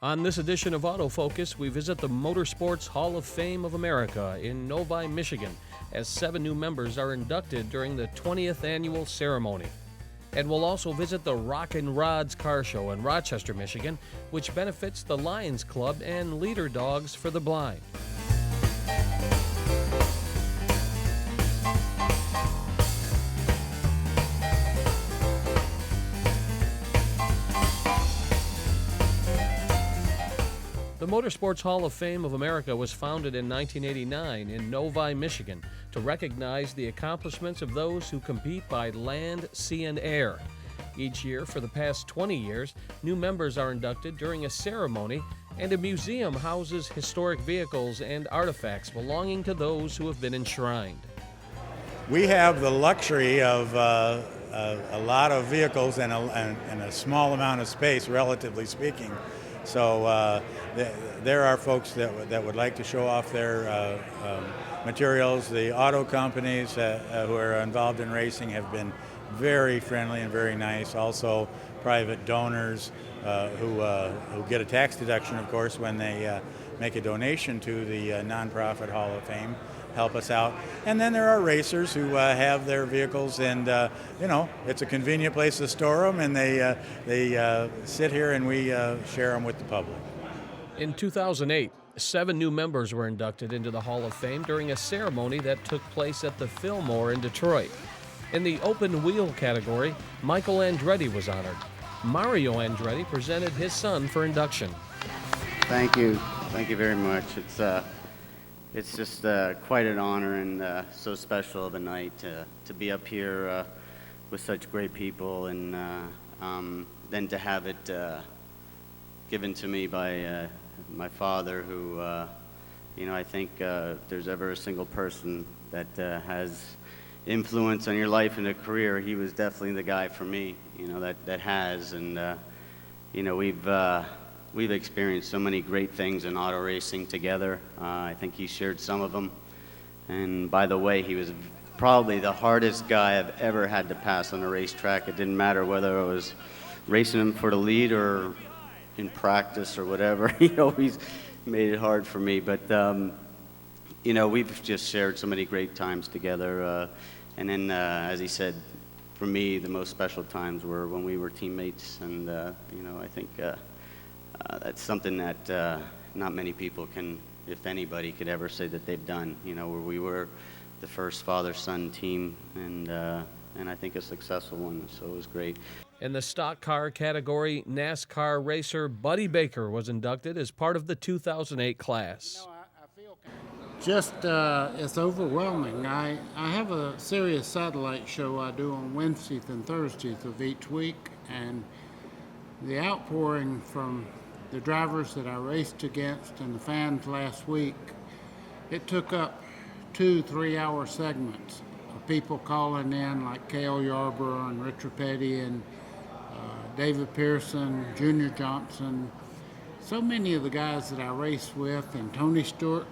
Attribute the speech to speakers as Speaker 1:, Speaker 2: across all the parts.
Speaker 1: On this edition of Autofocus, we visit the Motorsports Hall of Fame of America in Novi, Michigan, as 7 new members are inducted during the 20th annual ceremony. And we'll also visit the Rockin Rods Car Show in Rochester, Michigan, which benefits the Lions Club and Leader Dogs for the Blind. The Motorsports Hall of Fame of America was founded in 1989 in Novi, Michigan, to recognize the accomplishments of those who compete by land, sea, and air. Each year for the past 20 years, new members are inducted during a ceremony, and a museum houses historic vehicles and artifacts belonging to those who have been enshrined.
Speaker 2: We have the luxury of a lot of vehicles and a small amount of space, relatively speaking. So there are folks that would like to show off their materials. The auto companies who are involved in racing have been very friendly and very nice. Also, private donors who get a tax deduction, of course, when they make a donation to the nonprofit Hall of Fame, help us out. And then there are racers who have their vehicles, and it's a convenient place to store them, and they sit here and we share them with the public.
Speaker 1: In 2008, 7 new members were inducted into the Hall of Fame during a ceremony that took place at the Fillmore in Detroit. In the open wheel category, Michael Andretti was honored. Mario Andretti presented his son for induction.
Speaker 3: Thank you very much. It's just quite an honor and so special of a night to be up here with such great people, and then to have it given to me by my father, who, I think if there's ever a single person that has influence on your life and a career, he was definitely the guy for me, that has. And, we've experienced so many great things in auto racing together. I think he shared some of them. And by the way, he was probably the hardest guy I've ever had to pass on a racetrack. It didn't matter whether I was racing him for the lead or in practice or whatever. He always made it hard for me. But, we've just shared so many great times together. And then, as he said, for me, the most special times were when we were teammates. And, I think that's something that not many people can, if anybody, could ever say that they've done, where we were the first father-son team, and I think a successful one, so it was great.
Speaker 1: In the stock car category, NASCAR racer Buddy Baker was inducted as part of the 2008 class.
Speaker 4: It's overwhelming. I have a serious satellite show I do on Wednesdays and Thursdays of each week, and the outpouring from the drivers that I raced against and the fans last week, it took up 2-3 hour segments of people calling in, like Cale Yarborough and Richard Petty and David Pearson, Junior Johnson, so many of the guys that I raced with, and Tony Stewart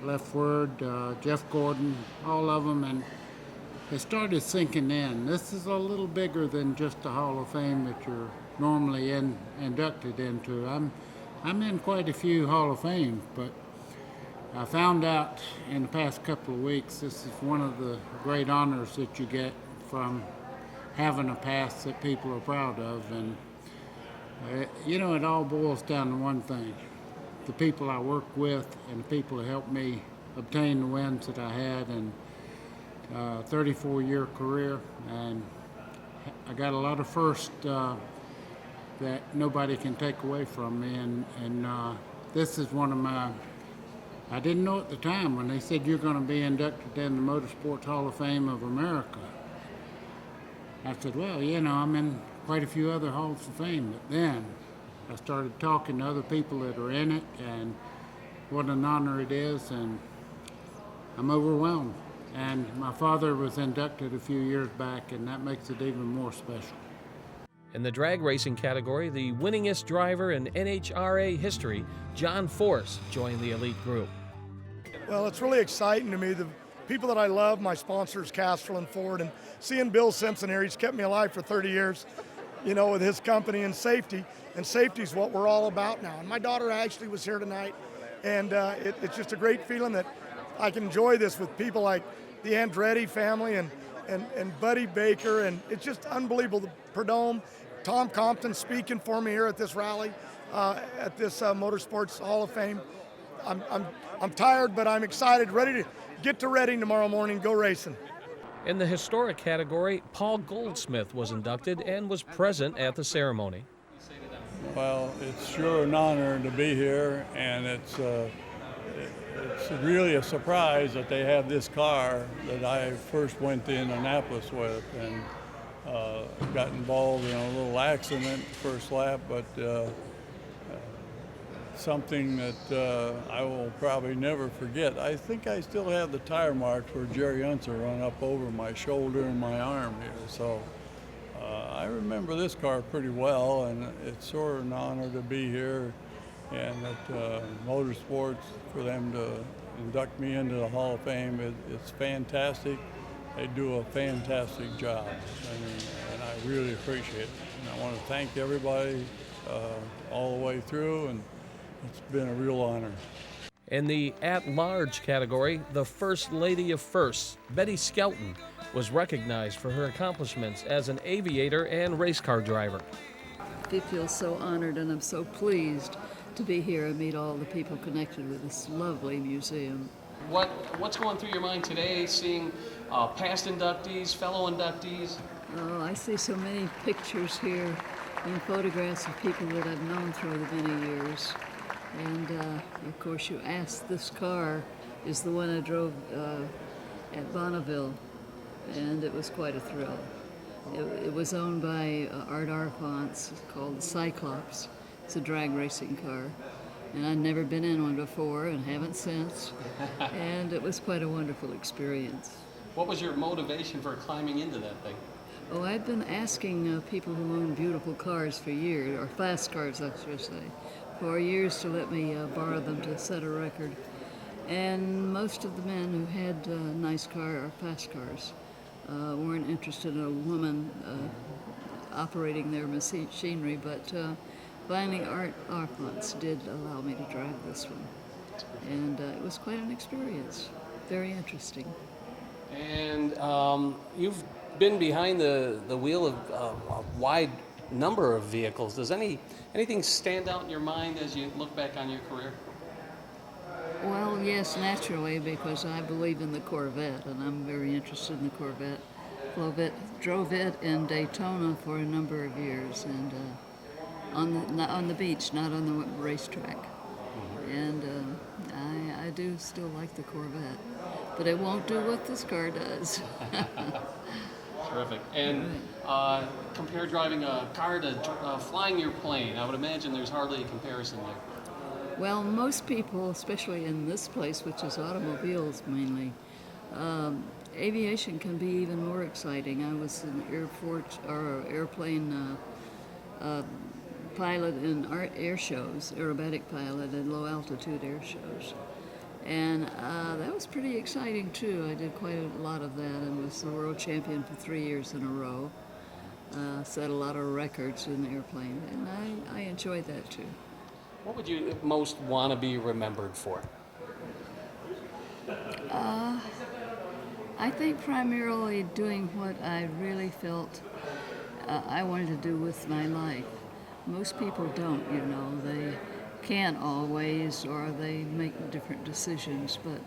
Speaker 4: left word, Jeff Gordon, all of them, and it started sinking in. This is a little bigger than just the Hall of Fame that you're normally inducted into. I'm in quite a few Hall of Fames, but I found out in the past couple of weeks this is one of the great honors that you get from having a past that people are proud of. And it all boils down to one thing: the people I work with and the people who helped me obtain the wins that I had in a 34-year career. And I got a lot of firsts that nobody can take away from me, and this is one of my, I didn't know at the time when they said you're going to be inducted in the Motorsports Hall of Fame of America. I said, well, I'm in quite a few other Halls of Fame. But then I started talking to other people that are in it, and what an honor it is, and I'm overwhelmed. And my father was inducted a few years back, and that makes it even more special.
Speaker 1: In the drag racing category, the winningest driver in NHRA history, John Force, joined the elite group.
Speaker 5: Well, it's really exciting to me. The people that I love, my sponsors, Castrol and Ford, and seeing Bill Simpson here, he's kept me alive for 30 years. with his company and safety. And safety is what we're all about now. And my daughter Ashley was here tonight, and it's just a great feeling that I can enjoy this with people like the Andretti family and Buddy Baker, and it's just unbelievable. The Perdome, Tom Compton speaking for me here at this rally, at this Motorsports Hall of Fame. I'm tired, but I'm excited, ready to get to Reading tomorrow morning, go racing.
Speaker 1: In the historic category, Paul Goldsmith was inducted and was present at the ceremony.
Speaker 6: Well, it's sure an honor to be here, and it's really a surprise that they have this car that I first went to Indianapolis with, and got involved in a little accident the first lap, but something that I will probably never forget. I think I still have the tire marks where Jerry Unser run up over my shoulder and my arm here, so I remember this car pretty well, and it's sort of an honor to be here, and at Motorsports, for them to induct me into the Hall of Fame, it's fantastic. They do a fantastic job, and I really appreciate it. And I want to thank everybody all the way through, and it's been a real honor.
Speaker 1: In the at-large category, the First Lady of Firsts, Betty Skelton, was recognized for her accomplishments as an aviator and race car driver.
Speaker 7: I feel so honored, and I'm so pleased to be here and meet all the people connected with this lovely museum.
Speaker 1: What's going through your mind today, seeing past inductees, fellow inductees?
Speaker 7: Oh, I see so many pictures here and photographs of people that I've known through the many years. And of course, you asked, this car is the one I drove at Bonneville, and it was quite a thrill. It was owned by Art Arfons, called the Cyclops. It's a drag racing car, and I'd never been in one before and haven't since, and it was quite a wonderful experience.
Speaker 1: What was your motivation for climbing into that thing?
Speaker 7: Oh, I've been asking people who own beautiful cars for years, or fast cars I should say, for years to let me borrow them to set a record. And most of the men who had nice car or fast cars weren't interested in a woman operating their machinery, but finally Art Arfons did allow me to drive this one. And it was quite an experience, very interesting.
Speaker 1: And you've been behind the wheel of a wide number of vehicles. Does anything stand out in your mind as you look back on your career?
Speaker 7: Well, yes, naturally, because I believe in the Corvette, and I'm very interested in the Corvette. Drove it in Daytona for a number of years, and on the beach, not on the racetrack. And I do still like the Corvette, but it won't do what this car does.
Speaker 1: Terrific. And compare driving a car to flying your plane. I would imagine there's hardly a comparison there.
Speaker 7: Well, most people, especially in this place, which is automobiles mainly, aviation can be even more exciting. I was an airplane pilot in air shows, aerobatic pilot in low altitude air shows. And that was pretty exciting too. I did quite a lot of that and was the world champion for 3 years in a row. Set a lot of records in the airplane, and I enjoyed that too.
Speaker 1: What would you most want to be remembered for?
Speaker 7: I think primarily doing what I really felt I wanted to do with my life. Most people don't, they can't always, or they make different decisions, but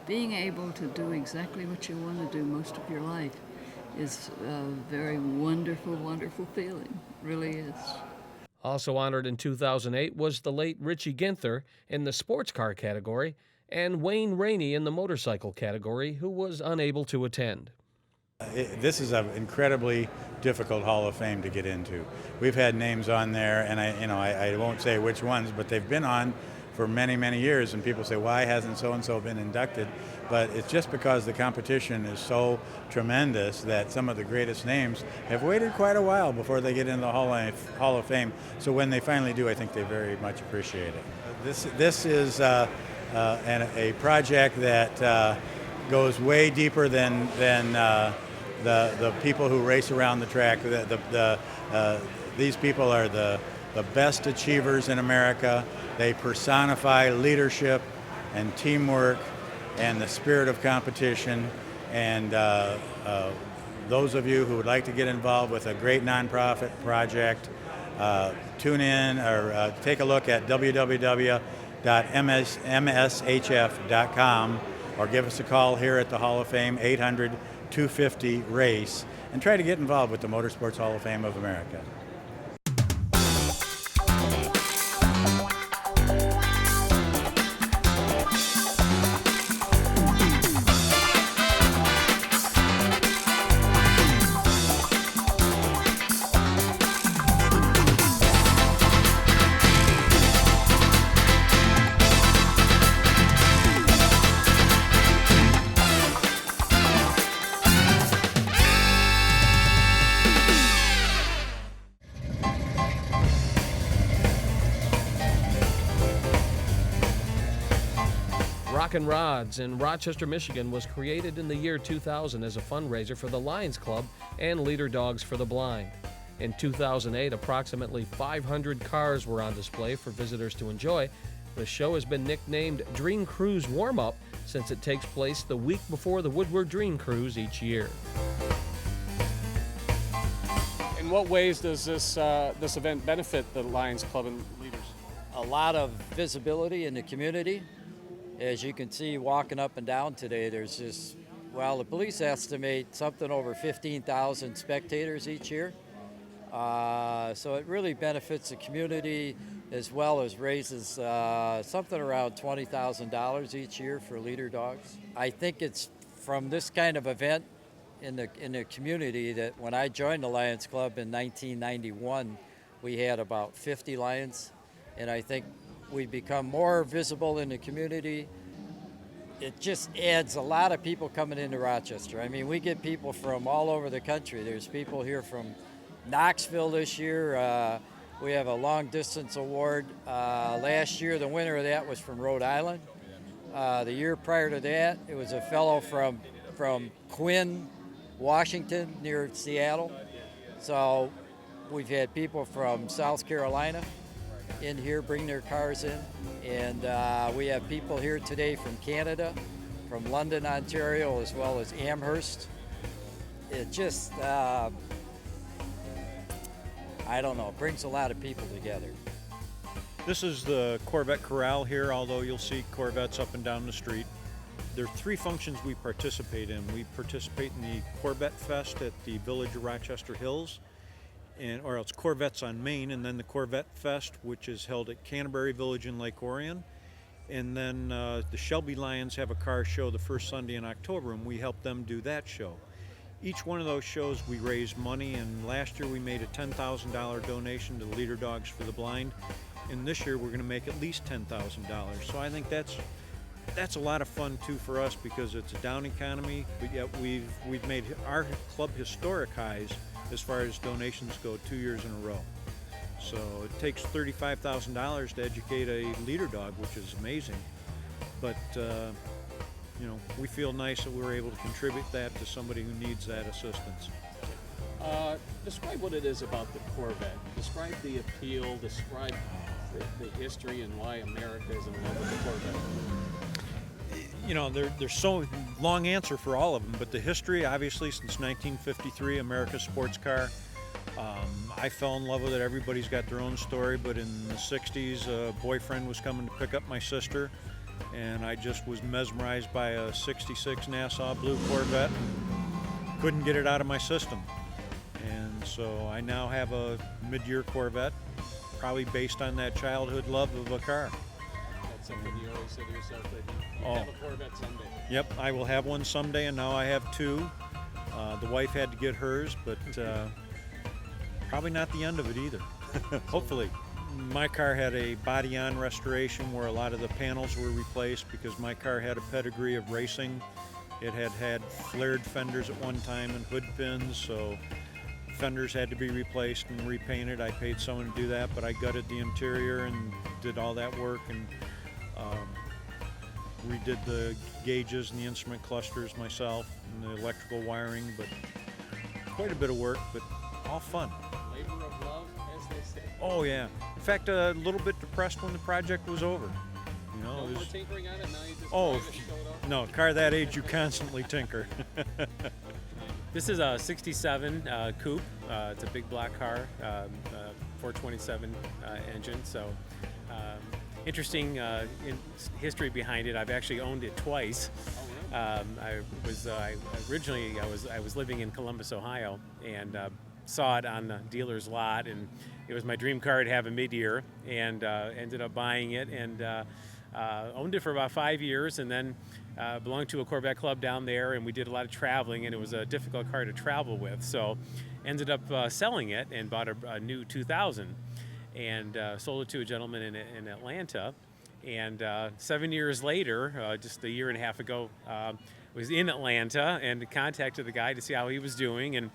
Speaker 7: being able to do exactly what you want to do most of your life is a very wonderful, wonderful feeling. It really is.
Speaker 1: Also honored in 2008 was the late Richie Ginther in the sports car category and Wayne Rainey in the motorcycle category, who was unable to attend.
Speaker 2: This is an incredibly difficult Hall of Fame to get into. We've had names on there, and I won't say which ones, but they've been on for many, many years, and people say, why hasn't so-and-so been inducted? But it's just because the competition is so tremendous that some of the greatest names have waited quite a while before they get into the Hall of Fame. So when they finally do, I think they very much appreciate it. This is a project that goes way deeper than the people who race around the track. These people are the best achievers in America. They personify leadership and teamwork and the spirit of competition. And those of you who would like to get involved with a great nonprofit project, tune in or take a look at www.mshf.com or give us a call here at the Hall of Fame, 800-250-RACE, and try to get involved with the Motorsports Hall of Fame of America.
Speaker 1: Rockin' Rods in Rochester, Michigan was created in the year 2000 as a fundraiser for the Lions Club and Leader Dogs for the Blind. In 2008, approximately 500 cars were on display for visitors to enjoy. The show has been nicknamed Dream Cruise Warm-Up since it takes place the week before the Woodward Dream Cruise each year.
Speaker 8: In what ways does this event benefit the Lions Club and Leaders?
Speaker 9: A lot of visibility in the community. As you can see walking up and down today, there's just, well, the police estimate something over 15,000 spectators each year. So it really benefits the community as well as raises something around $20,000 each year for Leader Dogs. I think it's from this kind of event in the community that when I joined the Lions Club in 1991, we had about 50 Lions, and I think we become more visible in the community. It just adds a lot of people coming into Rochester. I mean, we get people from all over the country. There's people here from Knoxville this year. We have a long distance award. Last year, the winner of that was from Rhode Island. The year prior to that, it was a fellow from Quinn, Washington, near Seattle. So we've had people from South Carolina in here bring their cars in, and we have people here today from Canada, from London, Ontario, as well as Amherst. It just, I don't know, brings a lot of people together.
Speaker 10: This is the Corvette Corral here, although you'll see Corvettes up and down the street. There are three functions we participate in. We participate in the Corvette Fest at the Village of Rochester Hills, or else Corvettes on Main, and then the Corvette Fest, which is held at Canterbury Village in Lake Orion. And then the Shelby Lions have a car show the first Sunday in October, and we help them do that show. Each one of those shows we raise money, and last year we made a $10,000 donation to Leader Dogs for the Blind, and this year we're going to make at least $10,000. So I think that's a lot of fun too for us, because it's a down economy, but yet we've made our club historic highs as far as donations go 2 years in a row. So it takes $35,000 to educate a Leader Dog, which is amazing. But you know, we feel nice that we're able to contribute that to somebody who needs that assistance.
Speaker 8: Describe what it is about the Corvette. Describe the appeal, describe the history and why America is in love with the Corvette.
Speaker 10: You know, there's so long answer for all of them, but the history, obviously, since 1953, America's sports car. I fell in love with it. Everybody's got their own story, but in the 60s, a boyfriend was coming to pick up my sister, and I just was mesmerized by a 66 Nassau blue Corvette and couldn't get it out of my system. And so I now have a mid-year Corvette, probably based on that childhood love of a car.
Speaker 8: That's something you always say to yourself, that you have a Corvette someday.
Speaker 10: Yep, I will have one someday, and now I have two. The wife had to get hers, but probably not the end of it either. Hopefully. My car had a body-on restoration where a lot of the panels were replaced because my car had a pedigree of racing. It had flared fenders at one time and hood pins, so fenders had to be replaced and repainted. I paid someone to do that, but I gutted the interior and did all that work, and redid the gauges and the instrument clusters myself and the electrical wiring, but quite a bit of work, but all fun.
Speaker 8: Labor of love as they say.
Speaker 10: Oh yeah. In fact, a little bit depressed when the project was over. You know,
Speaker 8: No
Speaker 10: it
Speaker 8: more
Speaker 10: was,
Speaker 8: tinkering on it. Now you just
Speaker 10: oh
Speaker 8: drive it and show it off.
Speaker 10: no, car that age you constantly tinker.
Speaker 11: This is a 67 coupe. It's a big black car, 427 engine. So interesting history behind it. I've actually owned it twice. I was living in Columbus, Ohio, and saw it on the dealer's lot, and it was my dream car to have a mid-year, and ended up buying it and owned it for about 5 years, and then belonged to a Corvette club down there, and we did a lot of traveling, and it was a difficult car to travel with, so ended up selling it and bought a new 2000 and sold it to a gentleman in Atlanta. And 7 years later, just a year and a half ago, was in Atlanta and contacted the guy to see how he was doing, and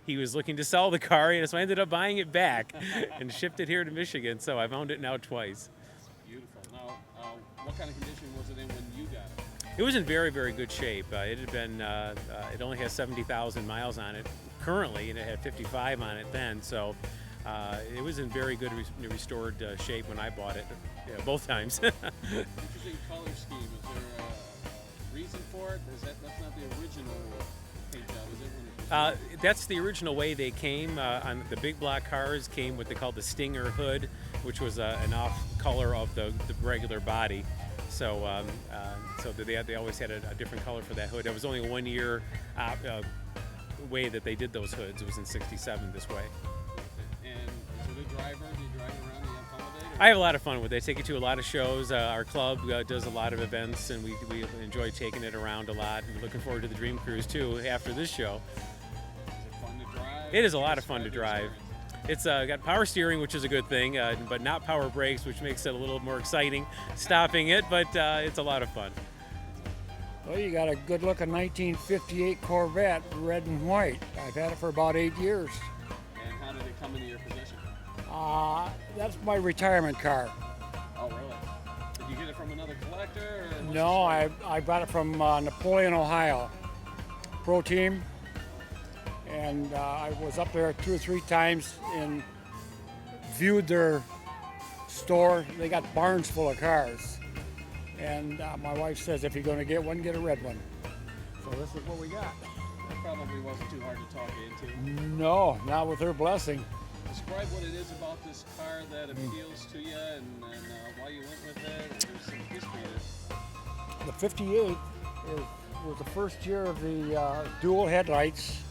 Speaker 11: he was looking to sell the car, and so I ended up buying it back and shipped it here to Michigan, so I've owned it now twice.
Speaker 8: Beautiful. Now, what kind of condition was it in when you got it?
Speaker 11: It was in very, very good shape. It had been, it only has 70,000 miles on it currently, and it had 55 on it then, so it was in very good restored shape when I bought it, both times.
Speaker 8: Interesting color scheme. Is there a reason for it? That's not the original paint job, is it?
Speaker 11: That's the original way they came. On the big block cars came what they called the Stinger hood, which was an off color of the regular body. So they always had a different color for that hood. It was only a 1 year way that they did those hoods. It was in '67 this way.
Speaker 8: And is it a good driver? Do you drive around? Do you have fun with it?
Speaker 11: I have a lot of fun with it. I take it to a lot of shows. Our club does a lot of events, and we enjoy taking it around a lot. And looking forward to the Dream Cruise too after this show.
Speaker 8: Is it fun to drive?
Speaker 11: It is a lot of fun to drive. It's got power steering, which is a good thing, but not power brakes, which makes it a little more exciting stopping it, but it's a lot of fun.
Speaker 12: Well, you got a good-looking 1958 Corvette, red and white. I've had it for about 8 years.
Speaker 8: And how did it come into your possession?
Speaker 12: That's my retirement car.
Speaker 8: Oh, really? Did you get it from another collector? Or
Speaker 12: No, I got it from Napoleon, Ohio. Pro Team. And I was up there 2 or 3 times and viewed their store. They got barns full of cars. And my wife says, if you're going to get one, get a red one. So this is what we got.
Speaker 8: That probably wasn't too hard to talk you into.
Speaker 12: No, not with her blessing.
Speaker 8: Describe what it is about this car that appeals to you and why you went with it. There's some history there.
Speaker 12: The 58 was the first year of the dual headlights,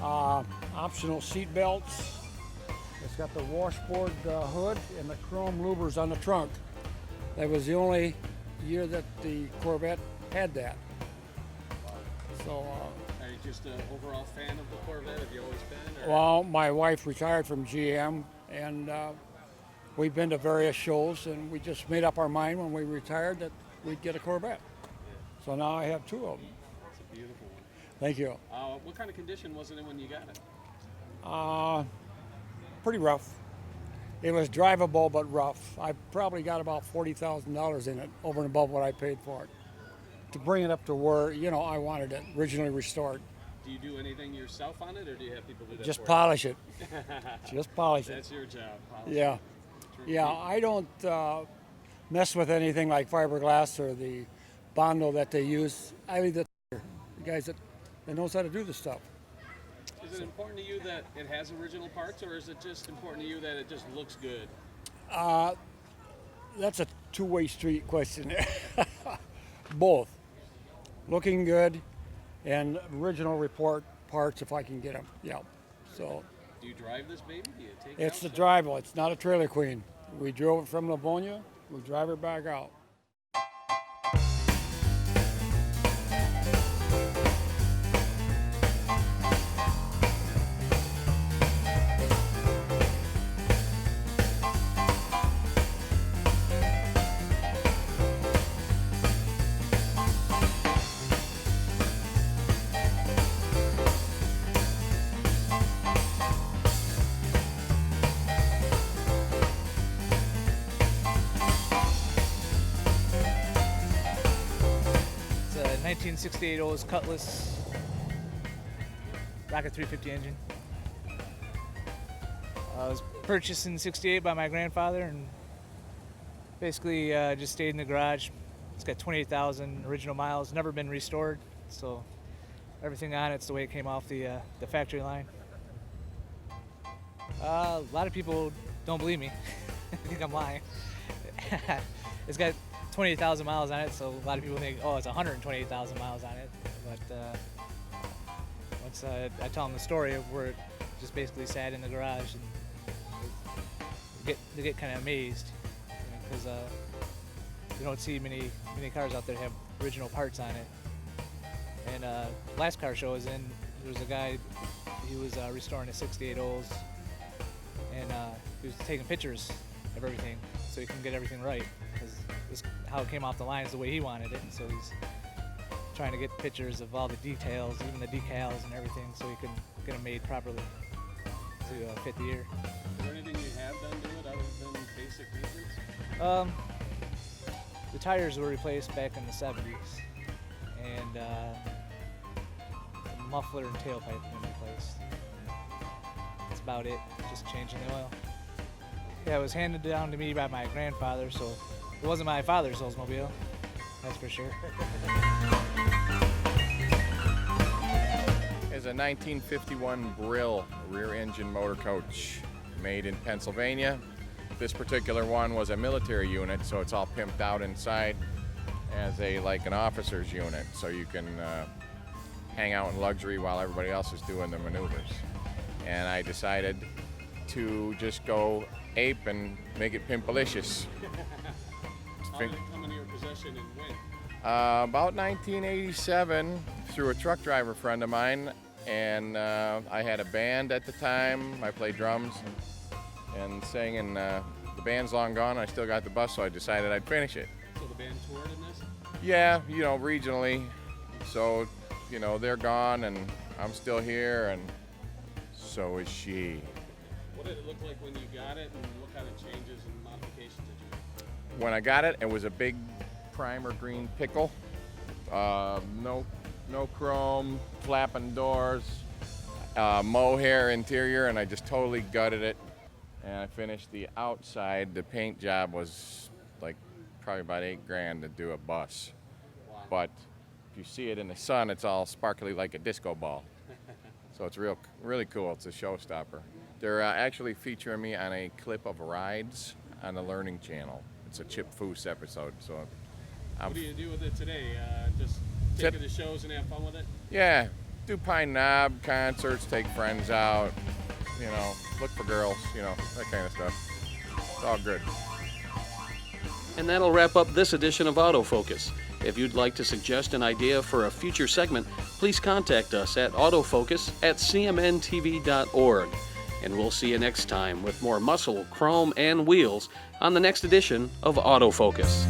Speaker 12: optional seat belts. It's got the washboard hood and the chrome louvers on the trunk. That was the only year that the Corvette had that. So.
Speaker 8: Are you just an overall fan of the Corvette? Have you always been? Or?
Speaker 12: Well, my wife retired from GM, and we've been to various shows, and we just made up our mind when we retired that we'd get a Corvette. Yeah. So now I have 2 of them.
Speaker 8: It's a beautiful one.
Speaker 12: Thank you.
Speaker 8: What kind of condition was it in when you got it?
Speaker 12: Pretty rough. It was drivable but rough. I probably got about $40,000 in it, over and above what I paid for it, to bring it up to where I wanted it originally restored.
Speaker 8: Do you do anything yourself on it, or do you have people do that?
Speaker 12: Just
Speaker 8: for
Speaker 12: polish it. Just polish it.
Speaker 8: That's your job. Polish
Speaker 12: Yeah,
Speaker 8: it.
Speaker 12: yeah. I don't mess with anything like fiberglass or the Bondo that they use. I leave that to the guys that knows how to do the stuff.
Speaker 8: Is it important to you that it has original parts, or is it just important to you that it just looks good?
Speaker 12: That's a two-way street question. Both. Looking good and original report parts if I can get them. Yeah. So.
Speaker 8: Do you drive this baby? Do you take
Speaker 12: It's
Speaker 8: it
Speaker 12: the
Speaker 8: out?
Speaker 12: drivable. It's not a trailer queen. We drove it from Livonia. We drive it back out.
Speaker 13: It's a 1968 Olds Cutlass Rockin 350 engine. It was purchased in '68 by my grandfather, and basically just stayed in the garage. It's got 28,000 original miles, never been restored, so everything on it's the way it came off the factory line. A lot of people don't believe me. I think I'm lying. It's got 28,000 miles on it, so a lot of people think, oh, it's 128,000 miles on it. But once I tell them the story of where it just basically sat in the garage, and they get kind of amazed, because you don't see many cars out there that have original parts on it. And last car show I was in, there was a guy, he was restoring a '68 Olds, and he was taking pictures of everything so he can get everything right, because how it came off the line is the way he wanted it, and so he's trying to get pictures of all the details, even the decals and everything, so he can get them made properly to fit the year.
Speaker 8: Is there anything you have done to it other than basic maintenance?
Speaker 13: The tires were replaced back in the '70s, and the muffler and tailpipe were replaced. That's about it, just changing the oil. Yeah, it was handed down to me by my grandfather, so it wasn't my father's Oldsmobile, that's for sure.
Speaker 14: Is a 1951 Brill rear-engine motor coach made in Pennsylvania. This particular one was a military unit, so it's all pimped out inside as like an officer's unit, so you can hang out in luxury while everybody else is doing their maneuvers. And I decided to just go ape and make it pimpalicious.
Speaker 8: How did it come into your possession and when?
Speaker 14: About 1987, through a truck driver friend of mine, and I had a band at the time. I played drums and sang, and the band's long gone. I still got the bus, so I decided I'd finish it.
Speaker 8: So the band toured in this?
Speaker 14: Yeah, you know, regionally. So, you know, they're gone, and I'm still here, and so is she.
Speaker 8: What did it look like when you got it, and what kind of changes and modifications did you make?
Speaker 14: When I got it, it was a big primer green pickle. No chrome, flapping doors, mohair interior, and I just totally gutted it. And I finished the outside. The paint job was like probably about $8,000 to do a bus.
Speaker 8: Wow.
Speaker 14: But if you see it in the sun, it's all sparkly like a disco ball. So it's really cool. It's a showstopper. They're actually featuring me on a clip of rides on the Learning Channel. It's a Chip Foose episode. So
Speaker 8: what do you do with it today? Just take it to shows and have fun with it?
Speaker 14: Yeah, do Pine Knob concerts, take friends out, you know, look for girls, you know, that kind of stuff. It's all good.
Speaker 1: And that'll wrap up this edition of Autofocus. If you'd like to suggest an idea for a future segment, please contact us at autofocus@cmntv.org. And we'll see you next time with more muscle, chrome, and wheels on the next edition of Autofocus.